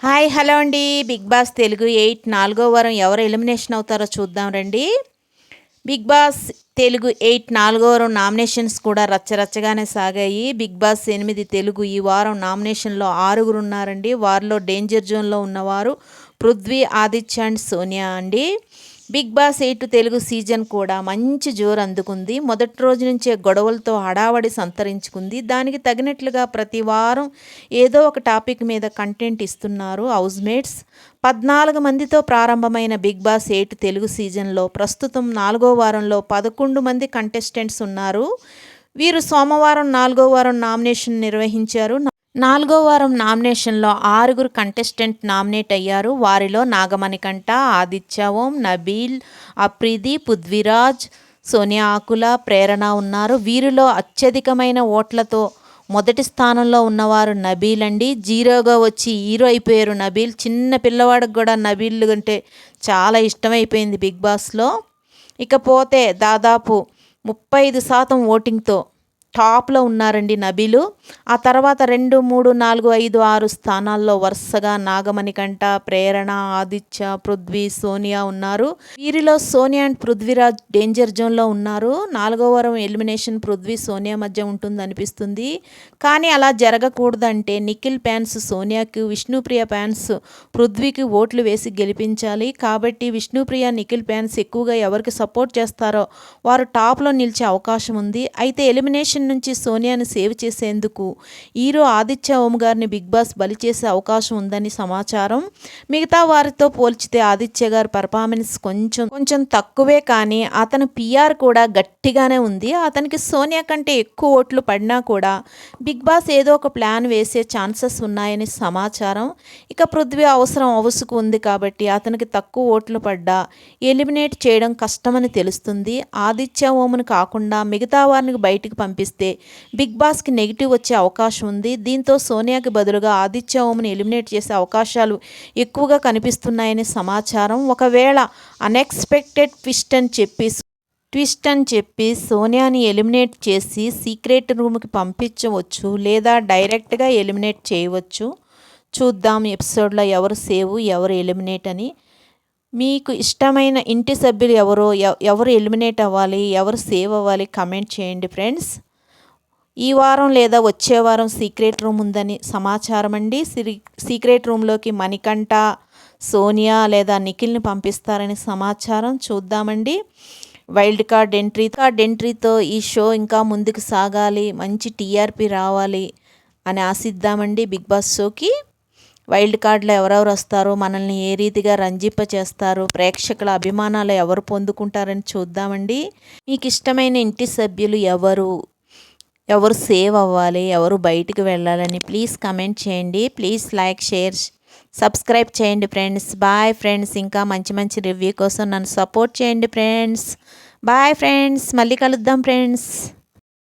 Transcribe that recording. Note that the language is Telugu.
హాయ్ హలో అండి. బిగ్ బాస్ తెలుగు 8 నాలుగో వారం ఎవరు ఎలిమినేషన్ అవుతారో చూద్దాం రండి. బిగ్ బాస్ తెలుగు 8 నాలుగో వారం నామినేషన్స్ కూడా రచ్చరచ్చగానే సాగాయి. బిగ్ బాస్ 8 తెలుగు ఈ వారం నామినేషన్లో 6 ఉన్నారండి. వారిలో డేంజర్ జోన్లో ఉన్నవారు పృథ్వీ, ఆదిత్య అండ్ సోనియా అండి. బిగ్ బాస్ 8 తెలుగు సీజన్ కూడా మంచి జోరు అందుకుంది. మొదటి రోజు నుంచే గొడవలతో హడావడి సంతరించుకుంది. దానికి తగినట్లుగా ప్రతి వారం ఏదో ఒక టాపిక్ మీద కంటెంట్ ఇస్తున్నారు హౌస్మేట్స్. 14 మందితో ప్రారంభమైన బిగ్ బాస్ 8 తెలుగు సీజన్లో ప్రస్తుతం 4వ వారంలో 11 మంది కంటెస్టెంట్స్ ఉన్నారు. వీరు సోమవారం 4వ వారం నామినేషన్ నిర్వహించారు. 4వ వారం నామినేషన్లో 6 కంటెస్టెంట్ నామినేట్ అయ్యారు. వారిలో నాగమణికంఠ, ఆదిత్య ఓం, నబీల్, అప్రీది, పృథ్వీరాజ్, సోనియా ఆకుల, ప్రేరణ ఉన్నారు. వీరిలో అత్యధికమైన ఓట్లతో మొదటి స్థానంలో ఉన్నవారు నబీల్ అండి. జీరోగా వచ్చి హీరో అయిపోయారు నబీల్. చిన్న పిల్లవాడికి కూడా నబీల్ అంటే చాలా ఇష్టమైపోయింది బిగ్ బాస్లో. ఇకపోతే దాదాపు 35% ఓటింగ్తో టాప్లో ఉన్నారండి నబీలు. ఆ తర్వాత 2, 3, 4, 5, 6 స్థానాల్లో వరుసగా నాగమణికంఠ, ప్రేరణ, ఆదిత్య, పృథ్వీ, సోనియా ఉన్నారు. వీరిలో సోనియా అండ్ పృథ్వీరాజ్ డేంజర్ జోన్లో ఉన్నారు. 4వ వారం ఎలిమినేషన్ పృథ్వీ, సోనియా మధ్య ఉంటుంది అనిపిస్తుంది. కానీ అలా జరగకూడదంటే నిఖిల్ ఫ్యాన్స్ సోనియాకి, విష్ణుప్రియ ఫ్యాన్స్ పృథ్వీకి ఓట్లు వేసి గెలిపించాలి. కాబట్టి విష్ణుప్రియ, నిఖిల్ ఫ్యాన్స్ ఎక్కువగా ఎవరికి సపోర్ట్ చేస్తారో వారు టాప్లో నిలిచే అవకాశం ఉంది. అయితే ఎలిమినేషన్ నుంచి సోనియాను సేవ్ చేసేందుకు హీరో ఆదిత్య ఓం గారిని బిగ్ బాస్ బలి చేసే అవకాశం ఉందని సమాచారం. మిగతా వారితో పోల్చితే ఆదిత్య గారి పర్ఫార్మెన్స్ కొంచెం తక్కువే, కానీ అతని పిఆర్ కూడా గట్టిగానే ఉంది. అతనికి సోనియా కంటే ఎక్కువ ఓట్లు పడినా కూడా బిగ్ బాస్ ఏదో ఒక ప్లాన్ వేసే ఛాన్సెస్ ఉన్నాయని సమాచారం. ఇక పృథ్వీ అవసరం అవసుకు ఉంది కాబట్టి అతనికి తక్కువ ఓట్లు పడ్డా ఎలిమినేట్ చేయడం కష్టమని తెలుస్తుంది. ఆదిత్య ఓంను కాకుండా మిగతా వారిని బయటికి పంపిస్తే బిగ్ బాస్కి నెగిటివ్ వచ్చే అవకాశం ఉంది. దీంతో సోనియాకి బదులుగా ఆదిత్య ఓంని ఎలిమినేట్ చేసే అవకాశాలు ఎక్కువగా కనిపిస్తున్నాయని సమాచారం. ఒకవేళ అన్ఎక్స్పెక్టెడ్ ట్విస్ట్ అని చెప్పి సోనియాని ఎలిమినేట్ చేసి సీక్రెట్ రూమ్కి పంపించవచ్చు, లేదా డైరెక్ట్గా ఎలిమినేట్ చేయవచ్చు. చూద్దాం ఎపిసోడ్లో ఎవరు సేవ్, ఎవరు ఎలిమినేట్ అని. మీకు ఇష్టమైన ఇంటి సభ్యులు ఎవరు ఎలిమినేట్ అవ్వాలి, ఎవరు సేవ్ అవ్వాలి కమెంట్ చేయండి ఫ్రెండ్స్. ఈ వారం లేదా వచ్చే వారం సీక్రెట్ రూమ్ ఉందని సమాచారం అండి. సీక్రెట్ రూమ్లోకి మణికంఠ, సోనియా లేదా నిఖిల్ని పంపిస్తారని సమాచారం. చూద్దామండి. వైల్డ్ కార్డ్ ఎంట్రీతో ఈ షో ఇంకా ముందుకు సాగాలి, మంచి టీఆర్పీ రావాలి అని ఆశిద్దామండి. బిగ్ బాస్ షోకి వైల్డ్ కార్డులో ఎవరెవరు వస్తారో, మనల్ని ఏ రీతిగా రంజింప చేస్తారు, ప్రేక్షకుల అభిమానాలు ఎవరు పొందుకుంటారని చూద్దామండి. మీకు ఇష్టమైన ఇంటి సభ్యులు ఎవరు సేవ్ అవ్వాలి, ఎవరు బయటికి వెళ్ళాలని ప్లీజ్ కమెంట్ చేయండి. ప్లీజ్ లైక్, షేర్, సబ్స్క్రైబ్ చేయండి ఫ్రెండ్స్. Bye friends. ఇంకా మంచి రివ్యూ కోసం నన్ను సపోర్ట్ చేయండి ఫ్రెండ్స్. Bye friends. మళ్ళీ కలుద్దాం ఫ్రెండ్స్.